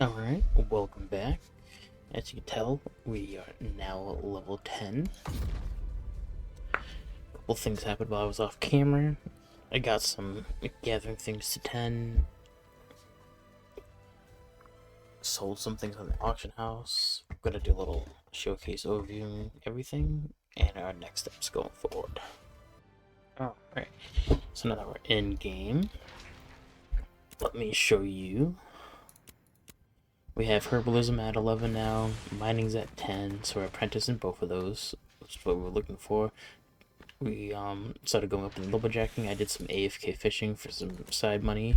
Alright, welcome back. As you can tell, we are now at level 10. A couple things happened while I was off camera. I got some gathering things to 10. Sold some things on the auction house. I'm gonna do a little showcase overview everything and our next steps going forward. Alright, so now that we're in game, let me show you. We have herbalism at 11 now, mining's at 10, so we're apprentice in both of those, which is what we're looking for. We started going up in lumberjacking. I did some AFK fishing for some side money,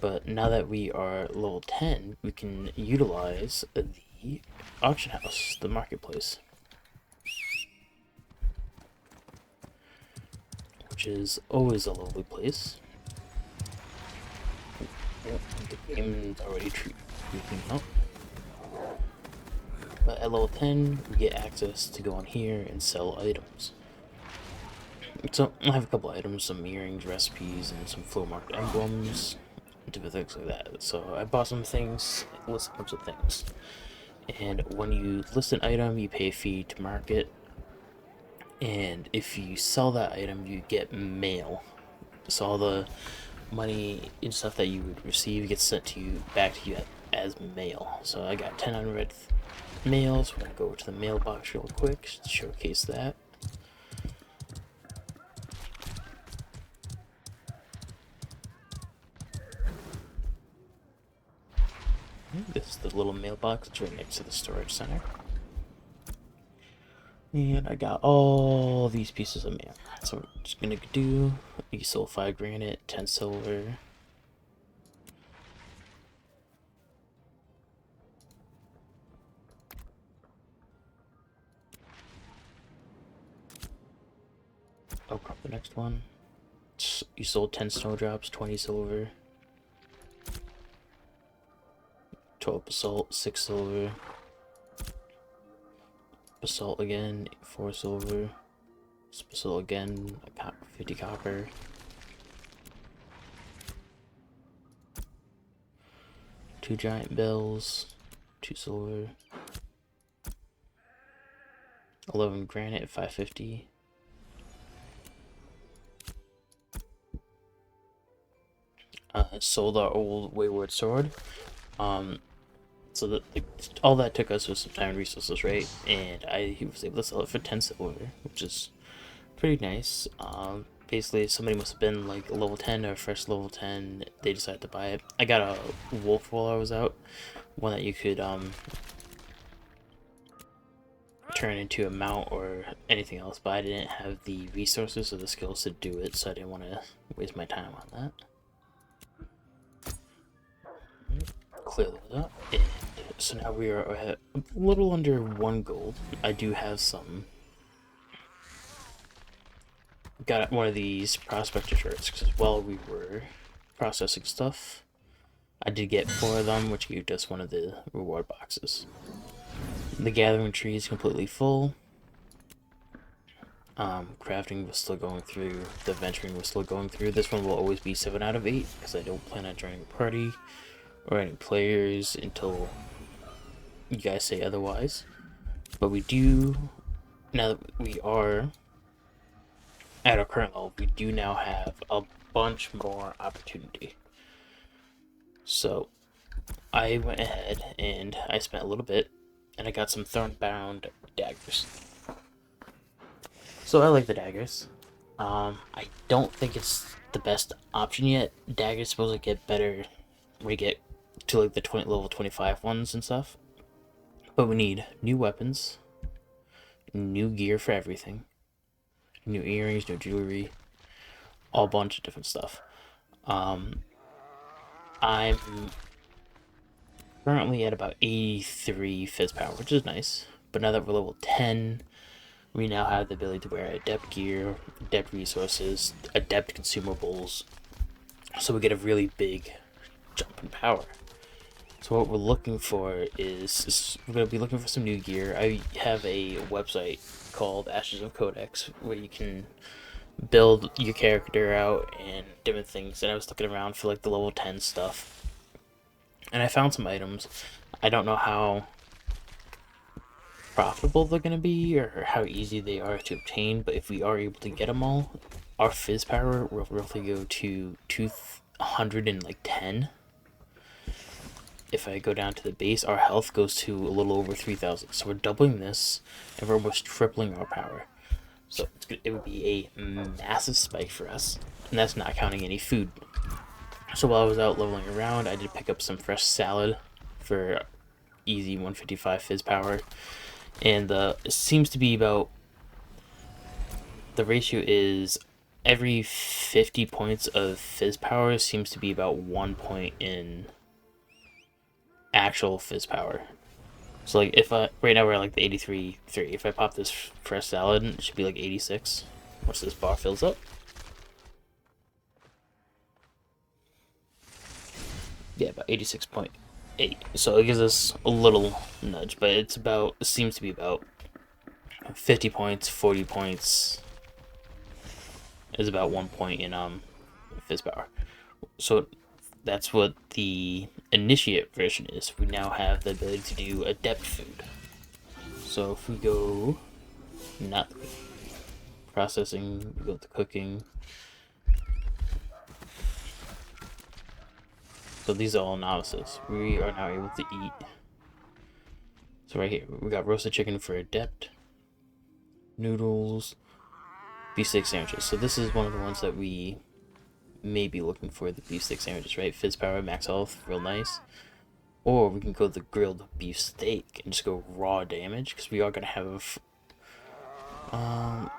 but now that we are level 10, we can utilize the auction house, the marketplace, which is always a lovely place. The game's already tweaking out. But at level 10, we get access to go on here and sell items. So I have a couple items, some earrings, recipes, and some flow marked emblems, different things like that. So I bought some things, list a bunch of things. And when you list an item, you pay a fee to market. And if you sell that item, you get mail. So all the money and stuff that you would receive gets sent to you back to you as mail. So I got 10 unread mails. We're gonna go over to the mailbox real quick to showcase that. This is the little mailbox. It's right next to the storage center. And I got all these pieces of mail. So we're just gonna do, you sold 5 granite, 10 silver. I'll crop the next one. You sold 10 snowdrops, 20 silver. 12 basalt, 6 silver. Basalt again, 4 silver. Basalt again, 50 copper. 2 giant bells, 2 silver. 11 granite, 550. Sold our old wayward sword. So that all that took us was some time and resources, right? And he was able to sell it for 10 silver, which is pretty nice. Basically, somebody must have been like level 10 or fresh level 10. They decided to buy it. I got a wolf while I was out, one that you could turn into a mount or anything else, but I didn't have the resources or the skills to do it, so I didn't want to waste my time on that. Clear those up, and so now we are at a little under 1 gold. I do have some. Got one of these prospector shirts because while we were processing stuff, I did get 4 of them, which gave us one of the reward boxes. The gathering tree is completely full. Crafting was still going through. The venturing was still going through. This one will always be 7 out of 8 because I don't plan on joining a party or any players until you guys say otherwise. But we do, now that we are at our current level, we do now have a bunch more opportunity. So I went ahead and I spent a little bit and I got some thorn-bound daggers. So I like the daggers. I don't think it's the best option yet. Daggers supposed to get better when you get to like the level 25 ones and stuff. But we need new weapons, new gear for everything, new earrings, new jewelry, all bunch of different stuff. I'm currently at about 83 fizz power, which is nice. But now that we're level 10, we now have the ability to wear adept gear, adept resources, adept consumables. So we get a really big jump in power. So what we're looking for is we're going to be looking for some new gear. I have a website called Ashes of Codex where you can build your character out and different things. And I was looking around for like the level 10 stuff. And I found some items. I don't know how profitable they're going to be or how easy they are to obtain, but if we are able to get them all, our fizz power will roughly go to 210. If I go down to the base, our health goes to a little over 3,000. So we're doubling this, and we're almost tripling our power. So it would be a massive spike for us, and that's not counting any food. So while I was out leveling around, I did pick up some fresh salad for easy 155 fizz power, and it seems to be about, the ratio is every 50 points of fizz power seems to be about 1 point in actual fizz power. So like if I right now we're at like the 83.3. If I pop this fresh salad, it should be like 86 once this bar fills up. Yeah, about 86.8. So it gives us a little nudge, but it seems to be about 50 points, 40 points is about 1 point in fizz power. So that's what the initiate version is. We now have the ability to do adept food. So if we go not processing, we go to cooking. So these are all novices. We are now able to eat. So right here, we got roasted chicken for adept, noodles, beefsteak sandwiches. So this is one of the ones that we may be looking for, the beefsteak sandwiches, right? Fizz power, max health, real nice. Or we can go the grilled beef steak and just go raw damage, because we are gonna have how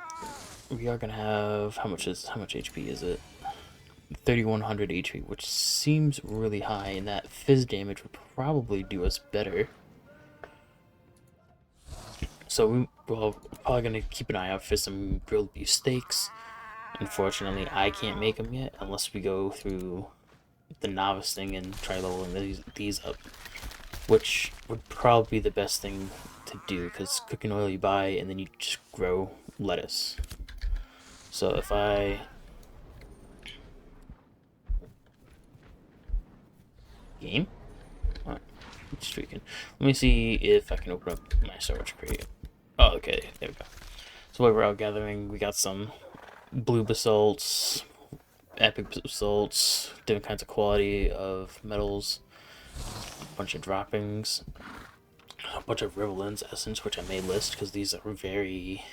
much HP is it? 3100 HP, which seems really high, and that fizz damage would probably do us better. So we're probably gonna keep an eye out for some grilled beef steaks. Unfortunately, I can't make them yet unless we go through the novice thing and try leveling these up, which would probably be the best thing to do, because cooking oil you buy and then you just grow lettuce. So if I game, alright, streaking. Let me see if I can open up my storage crate. Oh, okay, there we go. So while we're out gathering, we got some blue basalts, epic basalts, different kinds of quality of metals, a bunch of droppings, a bunch of Rivelins essence, which I may list because these are very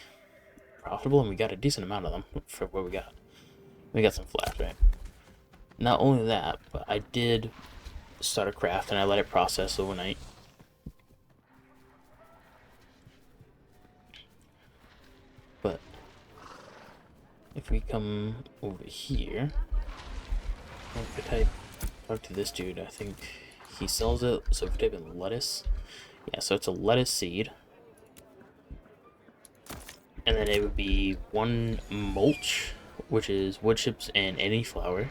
profitable, and we got a decent amount of them for what we got. We got some flash, right? Not only that, but I did start a craft and I let it process overnight. But if we come over here, if I talk to this dude, I think he sells it. So if we type in lettuce, yeah, so it's a lettuce seed, and then it would be 1 mulch, which is wood chips and any flour.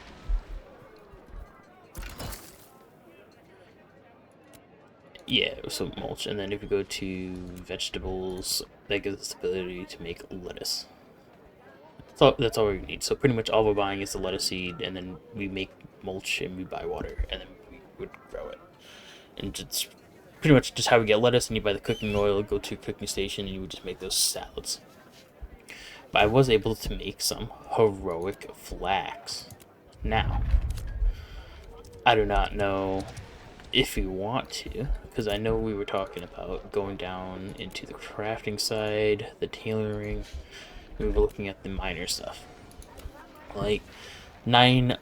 Yeah, so mulch, and then if we go to vegetables, that gives us the ability to make lettuce. That's all we need. So pretty much all we're buying is the lettuce seed, and then we make mulch and we buy water, and then we would grow it. And it's pretty much just how we get lettuce, and you buy the cooking oil, go to a cooking station, and you would just make those salads. But I was able to make some heroic flax. Now, I do not know if you want to, because I know we were talking about going down into the crafting side, the tailoring. We were looking at the minor stuff. Like 9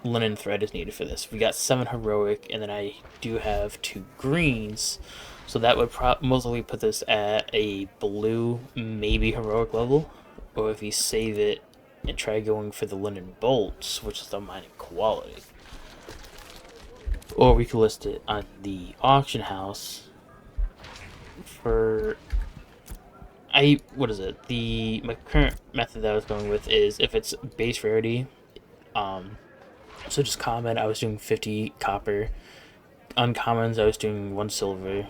linen thread is needed for this. We got 7 heroic, and then I do have 2 greens, so that would mostly put this at a blue, maybe heroic level. Or if you save it and try going for the linen bolts, which is the mining quality. Or we could list it on the auction house for what is it? My current method that I was going with is if it's base rarity, so just common, I was doing 50 copper. Uncommons, I was doing 1 silver.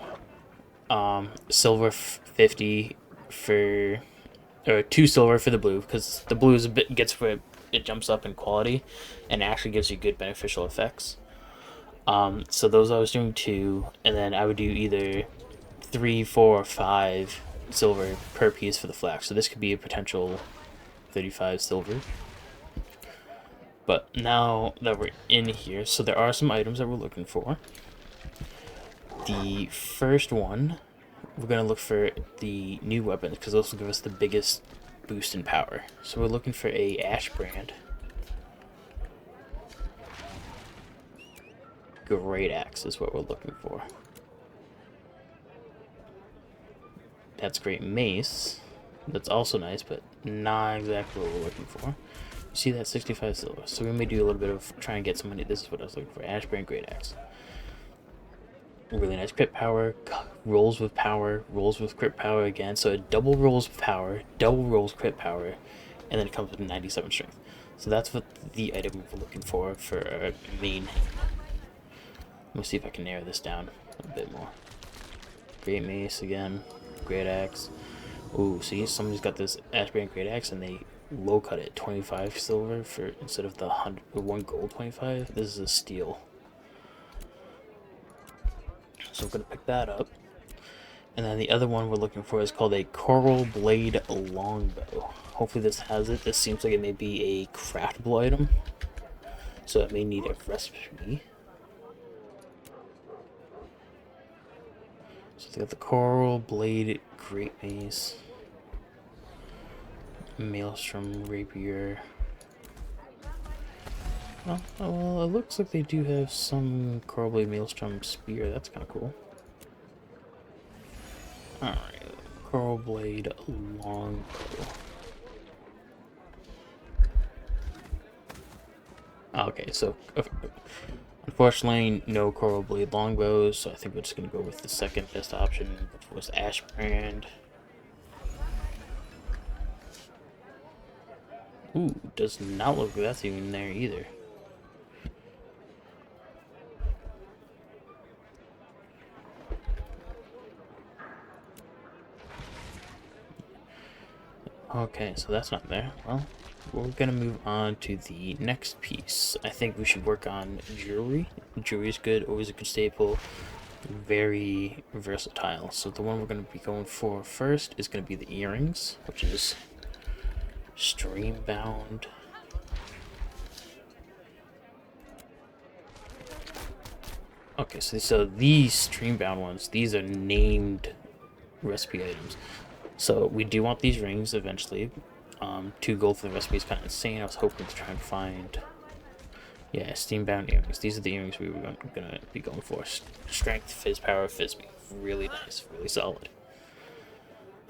Silver 50 for, or 2 silver for the blue, because the blue is gets where it jumps up in quality and actually gives you good beneficial effects. So those I was doing 2, and then I would do either 3, 4, or 5 silver per piece for the flax. So this could be a potential 35 silver. But now that we're in here, so there are some items that we're looking for. The first one, we're going to look for the new weapons, because those will give us the biggest boost in power. So we're looking for a Ash Brand Great Axe is what we're looking for. That's Great Mace. That's also nice, but not exactly what we're looking for. You see that 65 silver. So we may do a little bit of try and get some money. This is what I was looking for. Ash Brand Great Axe. Really nice crit power, rolls with power, rolls with crit power again. So it double rolls power, double rolls crit power, and then it comes with 97 strength. So that's what the item we're looking for our main. Let me see if I can narrow this down a bit more. Great Mace again, Great Axe. Ooh, see, somebody's got this Ash Brand Great Axe and they low cut it 25 silver for instead of the 1 gold 25. This is a steal. So I'm gonna pick that up. And then the other one we're looking for is called a Coral Blade Longbow. Hopefully this has it. This seems like it may be a craftable item, so it may need a recipe. So they got the Coral Blade Great Mace, Maelstrom Rapier. Well, it looks like they do have some Coral Blade Maelstrom Spear. That's kind of cool. Alright, Coral Blade Longbow. Okay, so unfortunately no Coral Blade Longbows, so I think we're just going to go with the second best option, which was Ash Brand. Ooh, does not look like that's even there either. Okay, so that's not there. Well, we're gonna move on to the next piece. I think we should work on jewelry. Jewelry is good, always a good staple, very versatile. So the one we're gonna be going for first is gonna be the earrings, which is stream-bound. Okay, so these stream-bound ones, these are named recipe items. So we do want these rings eventually. 2 gold for the recipe is kind of insane. I was hoping to try and find, yeah, steam-bound earrings. These are the earrings we were gonna be going for. Strength, fizz, power, fizz. Really nice, really solid.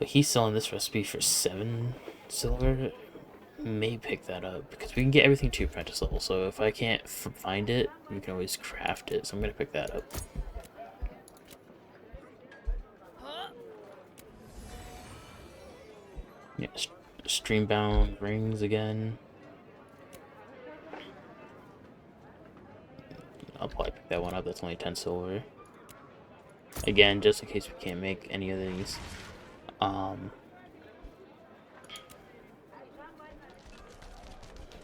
But he's selling this recipe for 7 silver. May pick that up because we can get everything to apprentice level. So if I can't find it, we can always craft it. So I'm gonna pick that up. Yeah, stream-bound rings again. I'll probably pick that one up. That's only 10 silver. Again, just in case we can't make any of these.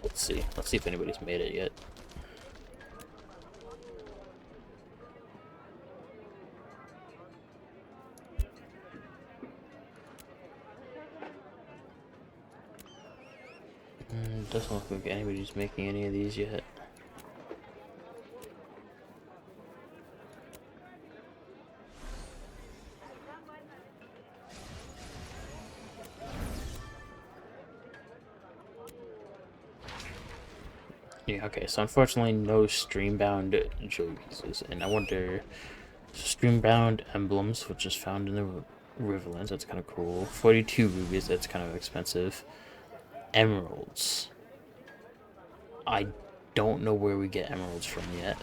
Let's see. Let's see if anybody's made it yet. Doesn't look like anybody's making any of these yet. Yeah, okay, so unfortunately no stream-bound jewelry pieces, and I wonder, stream-bound emblems, which is found in the Riverlands, that's kind of cool. 42 rubies, that's kind of expensive. Emeralds. I don't know where we get emeralds from yet.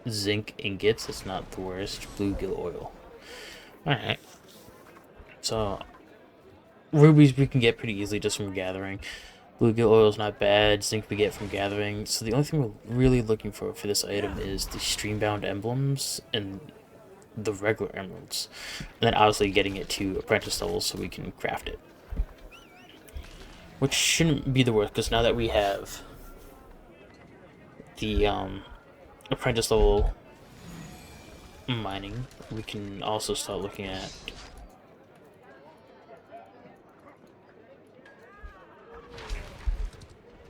Zinc ingots, it's not the worst. Bluegill oil. Alright. So, rubies we can get pretty easily just from gathering. Bluegill oil is not bad. Zinc we get from gathering. So the only thing we're really looking for this item is the stream-bound emblems and the regular emeralds. And then obviously getting it to apprentice level so we can craft it. Which shouldn't be the worst, because now that we have the apprentice level mining, we can also start looking at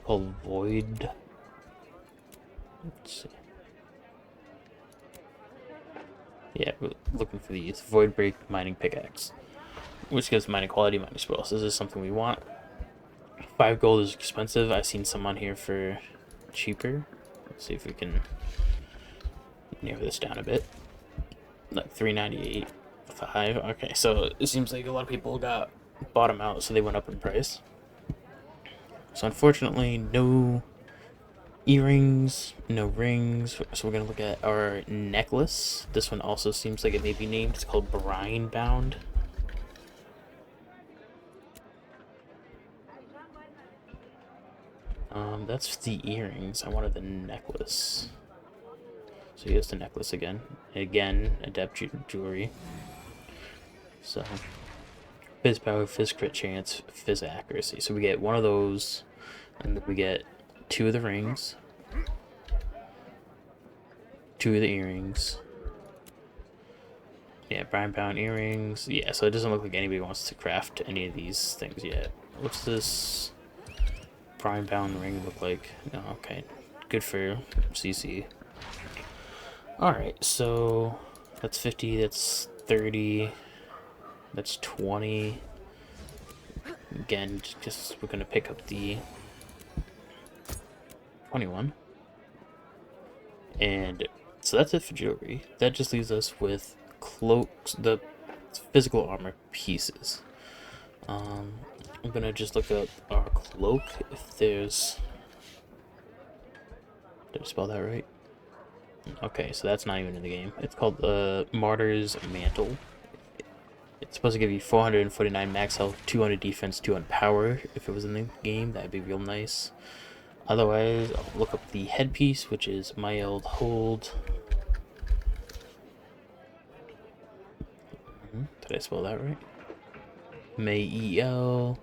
called Void. Let's see. Yeah, we're looking for these Void Break mining pickaxe, which gives mining quality, mining spoils. This is something we want. 5 gold is expensive. I've seen some on here for cheaper. Let's see if we can narrow this down a bit. Like 398, 5. Okay, so it seems like a lot of people got bottom out, so they went up in price. So unfortunately, no earrings, no rings. So we're gonna look at our necklace. This one also seems like it may be named. It's called Brine Bound. That's the earrings. I wanted the necklace. So here's the necklace again. Again, adept jewelry. So, fizz power, fizz crit chance, fizz accuracy. So we get one of those, and then we get 2 of the rings, 2 of the earrings. Yeah, brine bound earrings. Yeah, so it doesn't look like anybody wants to craft any of these things yet. What's this brine bound ring look like? Oh, okay, good for CC. Alright, so that's 50, that's 30, that's 20. Again, just we're gonna pick up the 21. And so that's it for jewelry. That just leaves us with cloaks, the physical armor pieces. I'm gonna just look up our cloak if there's. Did I spell that right? Okay, so that's not even in the game. It's called the Martyr's Mantle. It's supposed to give you 449 max health, 200 defense, 200 power. If it was in the game, that'd be real nice. Otherwise, I'll look up the headpiece, which is Mild Hold. Did I spell that right? May-el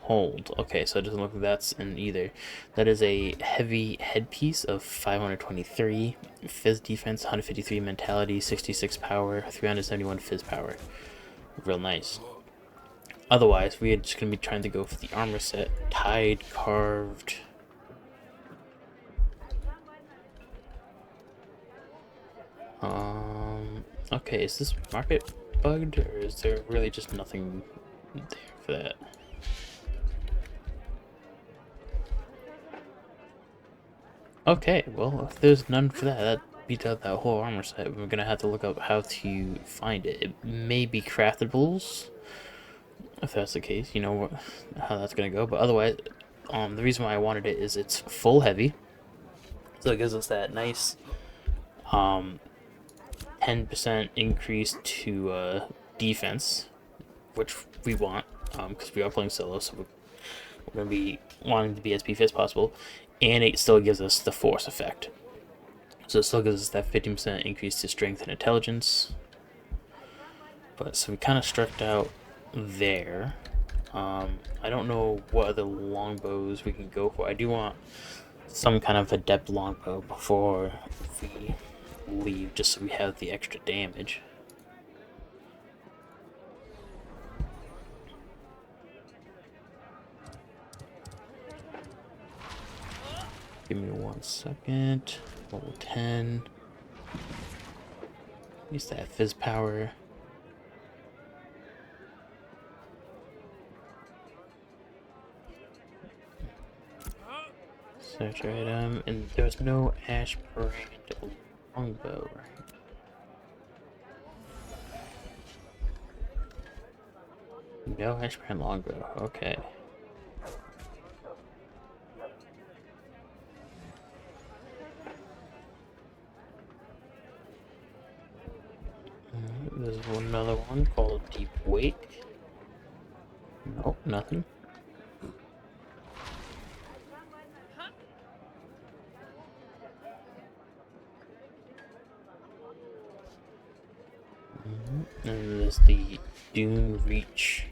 Hold. Okay, so it doesn't look like that's in either. That is a heavy headpiece of 523 fizz defense, 153 mentality, 66 power, 371 fizz power. Real nice. Otherwise, we are just going to be trying to go for the armor set. Tied, carved. Okay, is this market bugged, or is there really just nothing there for that? Okay, well, if there's none for that, that beats out that whole armor set. We're gonna have to look up how to find it. It may be craftables, if that's the case. You know how that's gonna go. But otherwise, the reason why I wanted it is it's full heavy, so it gives us that nice 10% increase to defense, which we want because we are playing solo, so we're gonna be wanting to be as beefy as possible, and it still gives us the force effect. So it still gives us that 15% increase to strength and intelligence. But so we kind of struck out there. I don't know what other longbows we can go for. I do want some kind of adept longbow before we leave, just so we have the extra damage. Give me 1 second. Level 10. Use that fizz power. Search item, and there's no ash brand longbow, right? No ash brand longbow, okay. There's another one called Deep Wake. Nope, nothing. And there's the Dune Reach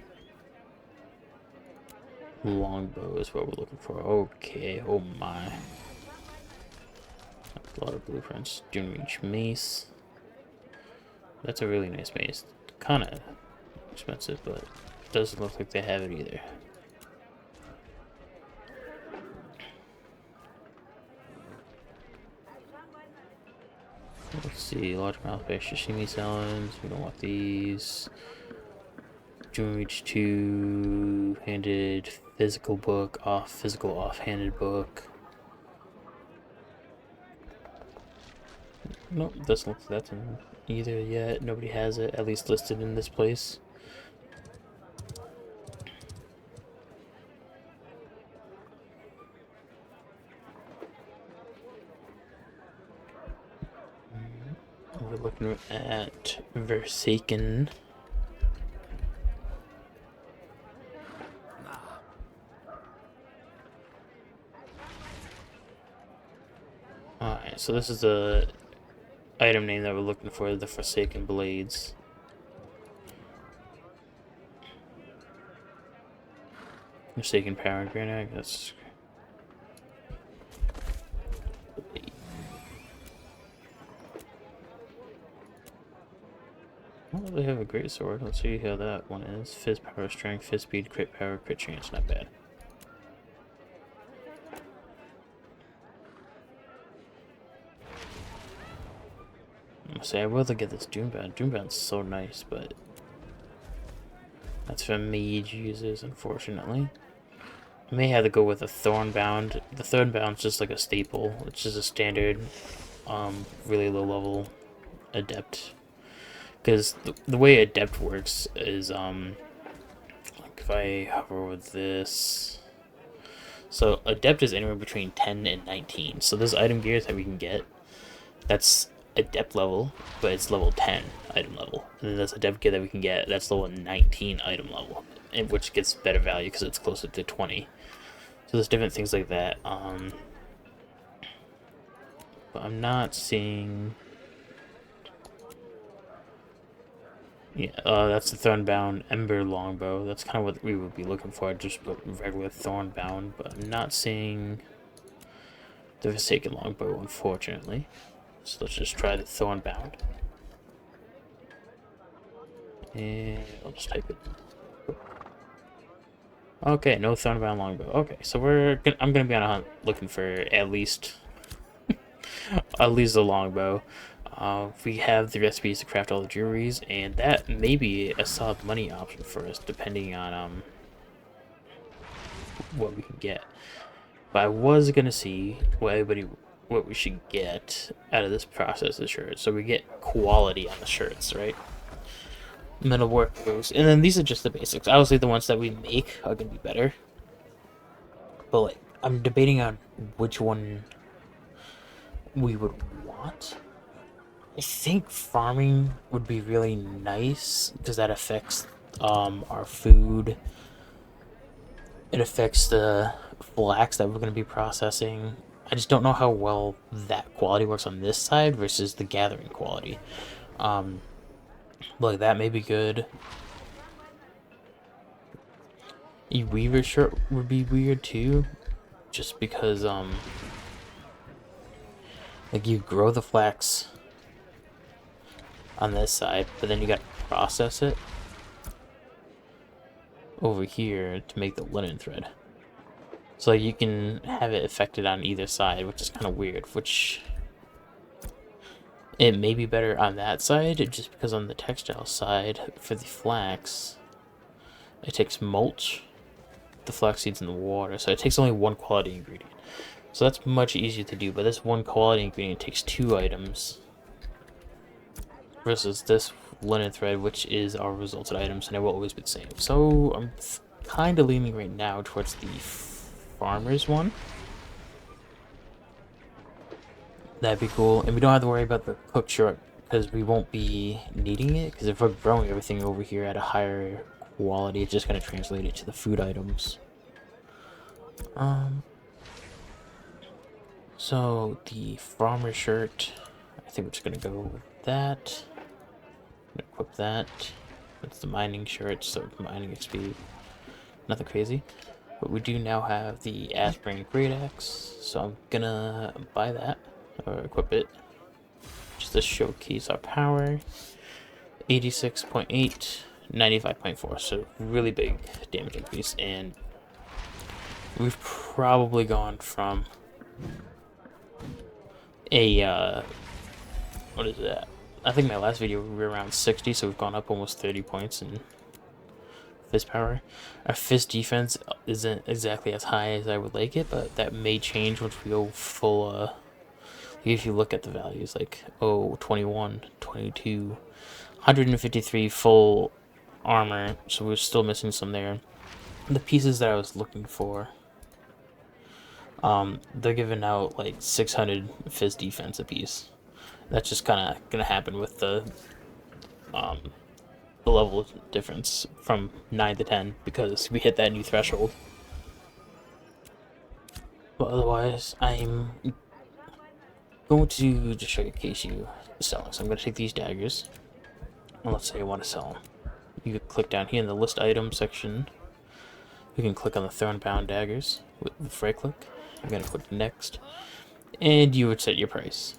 longbow is what we're looking for. Okay, oh my. That's a lot of blueprints. Dune Reach mace. That's a really nice mace. Kind of expensive, but it doesn't look like they have it either. Let's see, largemouth fish, sashimi salads. We don't want these. June Reach 2-handed physical book, physical off-handed book. Nope, doesn't look like that's in either yet. Nobody has it, at least listed in this place. We're looking at Versaken. Alright, so this is the item name that we're looking for, the Forsaken Blades. Forsaken Power Granite, that's... Oh, they have a great sword. Let's see how that one is. Fizz power, strength, fizz speed, crit power, crit chance. Not bad. I'm say I would get this Doombound. Doombound's so nice, but that's for mage users, unfortunately. I may have to go with a Thornbound. The Thornbound's just like a staple. It's just a standard, really low level adept. Because the way adept works is, like if I hover with this, so adept is anywhere between 10 and 19. So there's item gears that we can get. That's adept level, but it's level 10 item level. And then there's adept gear that we can get that's level 19 item level, and which gets better value because it's closer to 20. So there's different things like that. But I'm not seeing. Yeah, that's the Thornbound Ember Longbow. That's kind of what we would be looking for, just regular Thornbound. But I'm not seeing the Forsaken Longbow, unfortunately. So let's just try the Thornbound. And I'll just type it. Okay, no Thornbound Longbow. Okay, so I'm gonna be on a hunt looking for at least a longbow. We have the recipes to craft all the jewelries, and that may be a solid money option for us, depending on what we can get. But I was gonna see what we should get out of this process of shirts, so we get quality on the shirts, right? Metal work boost, and then these are just the basics. Obviously, the ones that we make are gonna be better, but like I'm debating on which one we would want. I think farming would be really nice because that affects our food. It affects the flax that we're going to be processing. I just don't know how well that quality works on this side versus the gathering quality. Like that may be good. A weaver shirt would be weird too, just because like you grow the flax on this side, but then you got to process it over here to make the linen thread. So you can have it affected on either side, which is kind of weird, which it may be better on that side, just because on the textile side, for the flax, it takes mulch, the flax seeds in the water, so it takes only one quality ingredient. So that's much easier to do, but this one quality ingredient takes 2 items, versus this linen thread, which is our resulted items, and it will always be the same. So I'm kind of leaning right now towards the farmer's one. That'd be cool, and we don't have to worry about the cooked short because we won't be needing it, because if we're growing everything over here at a higher quality, it's just going to translate it to the food items. So the farmer shirt, I think we're just going to go with that. Equip that. That's the mining shirt, so mining XP. Nothing crazy. But we do now have the Aspirin Great Axe, so I'm gonna buy that, or equip it, just to showcase our power. 86.8, 95.4. So really big damage increase, and we've probably gone from a what is that? I think my last video we were around 60, so we've gone up almost 30 points in fist power. Our fist defense isn't exactly as high as I would like it, but that may change once we go full. If you look at the values, like 21, 22, 153 full armor, so we're still missing some there. The pieces that I was looking for, they're giving out like 600 fist defense a piece. That's just kind of gonna happen with the level difference from 9 to 10 because we hit that new threshold. But otherwise, I'm going to just showcase you selling. So I'm going to take these daggers, and let's say I want to sell them. You can click down here in the list items section. You can click on the Thornbound daggers with right click. I'm going to click next, and you would set your price.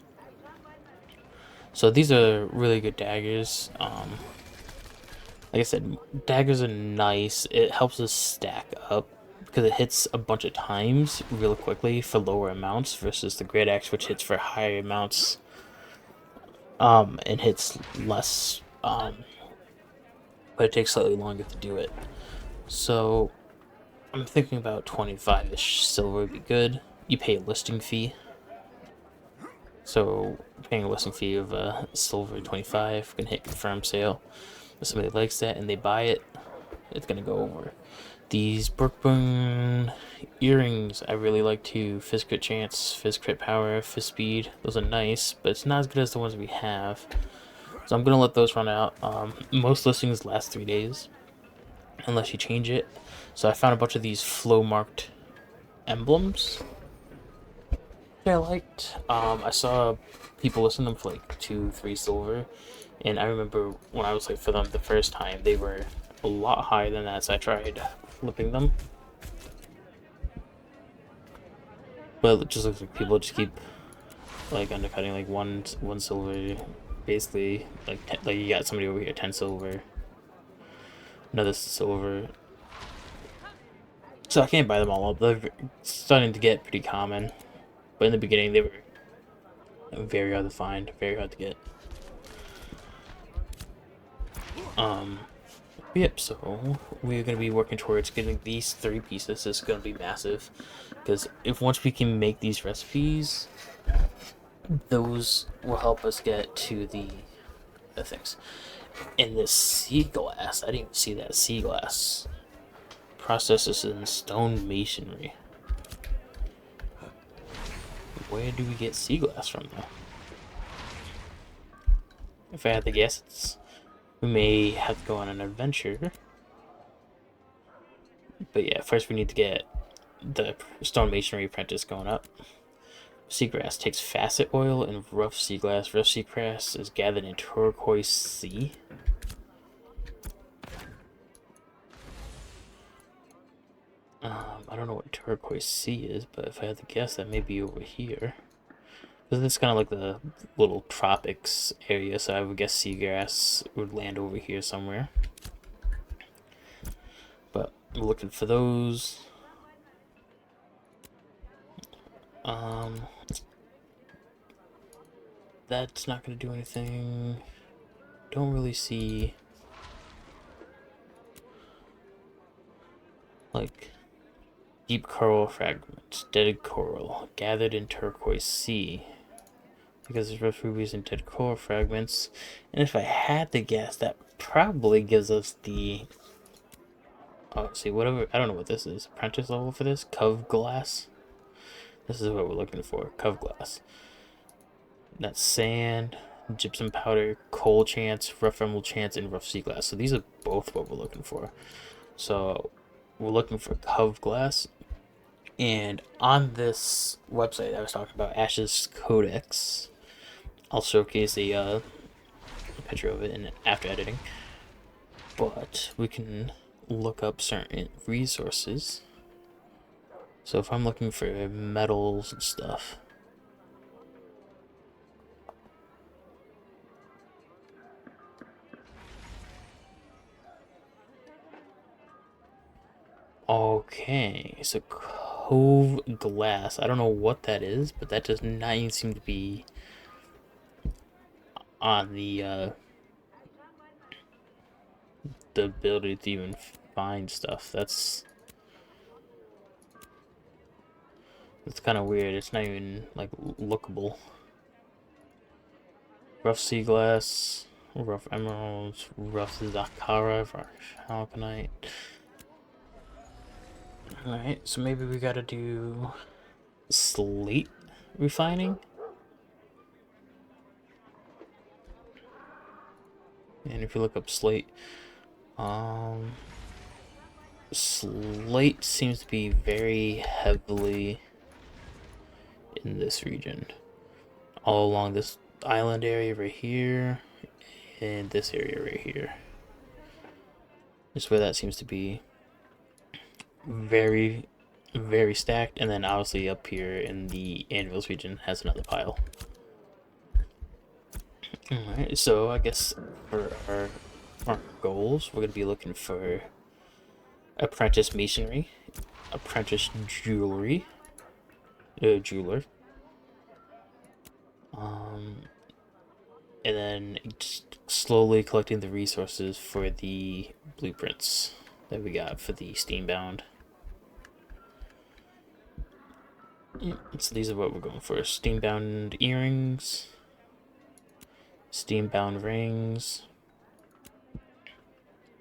So these are really good daggers. Like I said, daggers are nice. It helps us stack up because it hits a bunch of times really quickly for lower amounts versus the great axe, which hits for higher amounts and hits less, but it takes slightly longer to do it. So I'm thinking about 25-ish silver would be good. You pay a listing fee. So paying a listing fee of silver 25 can hit confirm sale. If somebody likes that and they buy it, it's gonna go over. These Brookbone earrings I really like too. Fist crit chance, fist crit power, fist speed. Those are nice, but it's not as good as the ones we have. So I'm gonna let those run out. Most listings last 3 days, unless you change it. So I found a bunch of these flow marked emblems that I liked. I saw people listing them for like 2-3 silver, and I remember when I was like for them the first time, they were a lot higher than that, so I tried flipping them. But it just looks like people just keep like undercutting like one silver, basically like you got somebody over here 10 silver, another silver. So I can't buy them all up. They're starting to get pretty common, but in the beginning they were very hard to find, very hard to get. Yep, so we're going to be working towards getting these 3 pieces. It's going to be massive, because if once we can make these recipes, those will help us get to the things. And this sea glass, I didn't even see that sea glass. Processes in stone masonry. Where do we get sea glass from, though? If I had to guess, we may have to go on an adventure. But yeah, first we need to get the stone masonry apprentice going up. Seagrass takes facet oil and rough sea glass. Rough seagrass is gathered in turquoise sea. I don't know what turquoise sea is, but if I had to guess, that may be over here. Because it's kind of like the little tropics area, so I would guess seagrass would land over here somewhere. But we're looking for those. That's not going to do anything. Don't really see like deep coral fragments, dead coral gathered in turquoise sea, because there's rough rubies and dead coral fragments. And if I had to guess, that probably gives us the see, whatever, I don't know what this is, apprentice level for this. Cove glass. This is what we're looking for. Cove glass. That's sand, gypsum powder, coal chance, rough emerald chance, and rough sea glass. So these are both what we're looking for. So we're looking for cove glass. And on this website I was talking about, Ash's Codex, I'll showcase a picture of it in after editing. But we can look up certain resources. So if I'm looking for metals and stuff, Okay, so Cove Glass. I don't know what that is, but that does not even seem to be on the ability to even find stuff. That's kind of weird. It's not even like lookable. Rough sea glass, rough emeralds, rough zakara, rough halconite. Alright, so maybe we gotta do slate refining. And if you look up slate, slate seems to be very heavily in this region. All along this island area right here, and this area right here. Is where that seems to be very, very stacked, and then obviously up here in the anvils region has another pile. Alright, so I guess for our goals, we're going to be looking for apprentice masonry, apprentice jeweler, and then just slowly collecting the resources for the blueprints that we got for the steambound. So these are what we're going for: steambound earrings, steambound rings,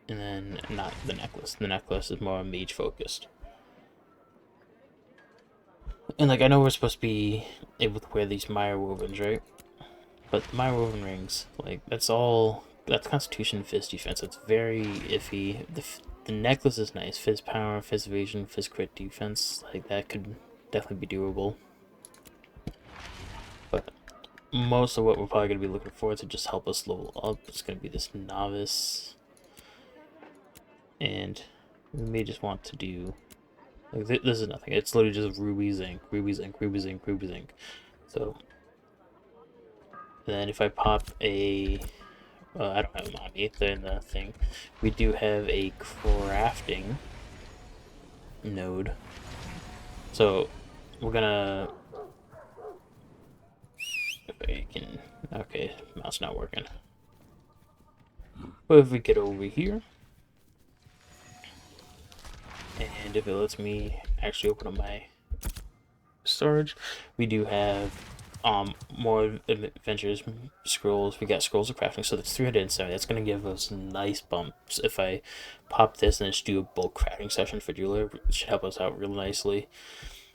and then not the necklace. The necklace is more mage focused. And like I know we're supposed to be able to wear these Mire Wovens, right? But the Mire Woven rings, like that's Constitution Fizz defense. It's very iffy. The necklace is nice. Fizz power, Fizz evasion, Fizz crit defense. Like that could definitely be doable. But most of what we're probably going to be looking for to just help us level up is going to be this novice. And we may just want to do... Like, this is nothing. It's literally just ruby zinc, ruby zinc, ruby zinc, ruby zinc. So then if I pop a... I don't have money in the thing. We do have a crafting node. So we're gonna... If I can... Okay, mouse not working. But if we get over here, and if it lets me actually open up my storage, we do have more adventures scrolls. We got scrolls of crafting, so that's 370. That's gonna give us nice bumps. If I pop this and just do a bulk crafting session for jeweler, it should help us out real nicely.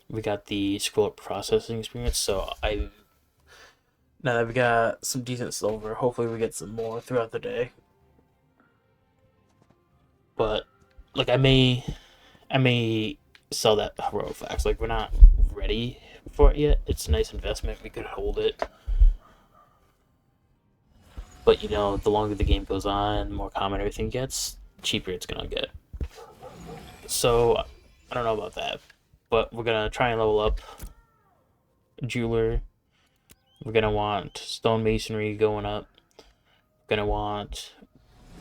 We got the scroll of processing experience, so now that we got some decent silver, hopefully we get some more throughout the day. But like I may sell that heroic flax. Like we're not ready for it yet. It's a nice investment. We could hold it. But you know, the longer the game goes on, the more common everything gets, cheaper it's gonna get. So I don't know about that. But we're gonna try and level up jeweler. We're gonna want stonemasonry going up. We're gonna want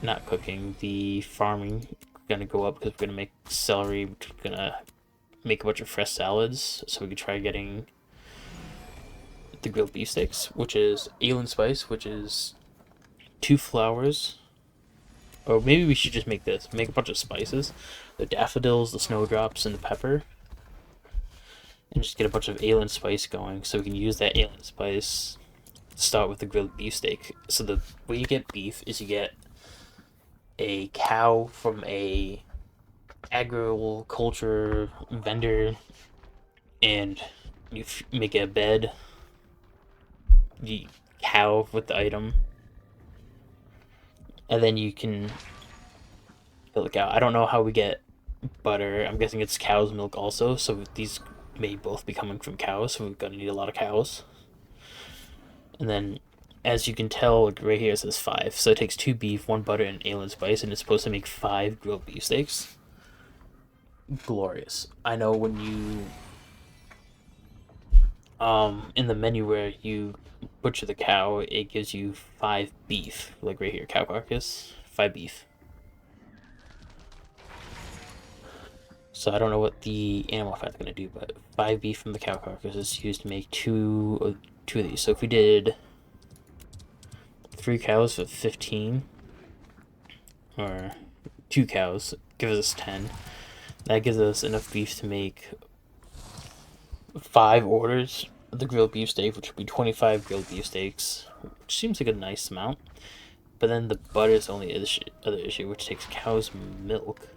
not cooking, the farming gonna go up because we're gonna make celery. We're gonna make a bunch of fresh salads, so we could try getting the grilled beefsteaks, which is alien spice, which is 2 flowers. Or maybe we should just make this. Make a bunch of spices. The daffodils, the snowdrops, and the pepper. And just get a bunch of alien spice going, so we can use that alien spice to start with the grilled beefsteak. So the way you get beef is you get a cow from a agriculture vendor, and you make a bed. You cow with the item, and then you can fill the cow. I don't know how we get butter. I'm guessing it's cow's milk also. So these may both be coming from cows. So we're gonna need a lot of cows. And then, as you can tell, like right here it says 5. So it takes 2 beef, 1 butter, and alien spice, and it's supposed to make 5 grilled beefsteaks. Glorious. I know when you in the menu where you butcher the cow, it gives you 5 beef, like right here, cow carcass, 5 beef. So I don't know what the animal fat's gonna do, but 5 beef from the cow carcass is used to make two of these. So if we did 3 cows with 15, or 2 cows, gives us 10. That gives us enough beef to make 5 orders of the grilled beef steak, which would be 25 grilled beef steaks, which seems like a nice amount. But then the butter is the only other issue, which takes cow's milk.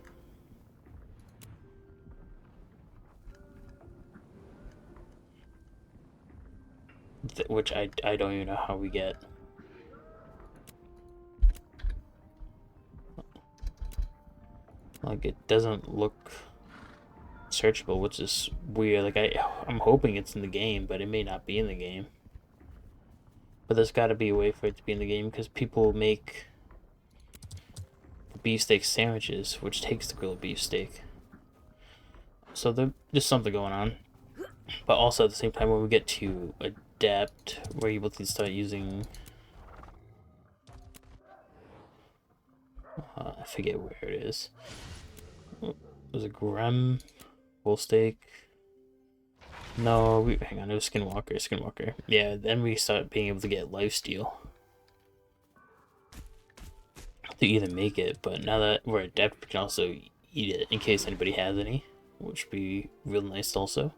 Which I don't even know how we get. Like, it doesn't look searchable, which is weird. Like, I'm hoping it's in the game, but it may not be in the game. But there's got to be a way for it to be in the game, because people make beefsteak sandwiches, which takes the grilled beefsteak. So there's something going on. But also at the same time, when we get to adapt, we're able to start using... I forget where it is. Was it Grem? Full steak? No, hang on, it was Skinwalker. Yeah, then we start being able to get lifesteal to either make it, but now that we're adept, we can also eat it in case anybody has any, which would be real nice also.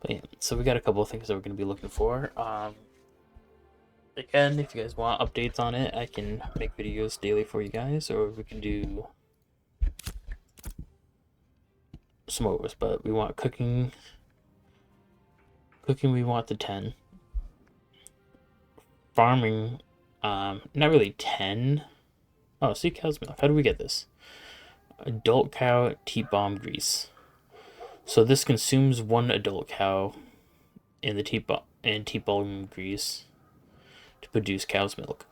But yeah, so we got a couple of things that we're going to be looking for. Again, if you guys want updates on it, I can make videos daily for you guys, or we can do s'mores, but we want cooking. We want the 10. Farming, not really 10. Oh, see, cow's milk. How do we get this? Adult cow teat balm grease. So this consumes 1 adult cow in the teat balm grease to produce cow's milk.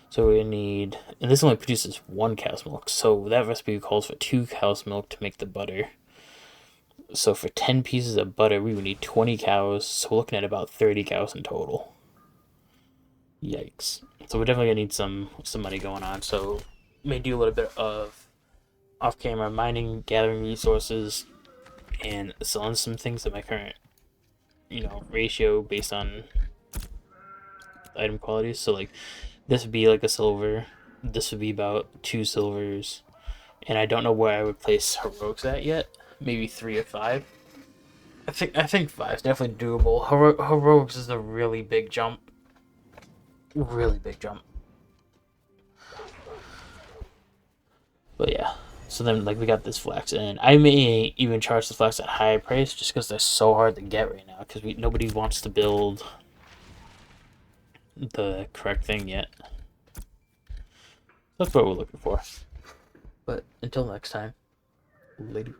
So we need, and this only produces 1 cow's milk. So that recipe calls for 2 cow's milk to make the butter. So for 10 pieces of butter, we would need 20 cows. So we're looking at about 30 cows in total. Yikes. So we're definitely gonna need some money going on. So may do a little bit of off-camera mining, gathering resources, and selling some things at my current, ratio based on item qualities. So like, this would be like a silver. This would be about 2 silvers, and I don't know where I would place heroics at yet. Maybe 3 or 5. I think 5 is definitely doable. Heroics is a really big jump. Really big jump. But yeah. So then, like, we got this flax, and I may even charge the flax at a higher price just because they're so hard to get right now. Because nobody wants to build the correct thing yet. That's what we're looking for. But until next time, later.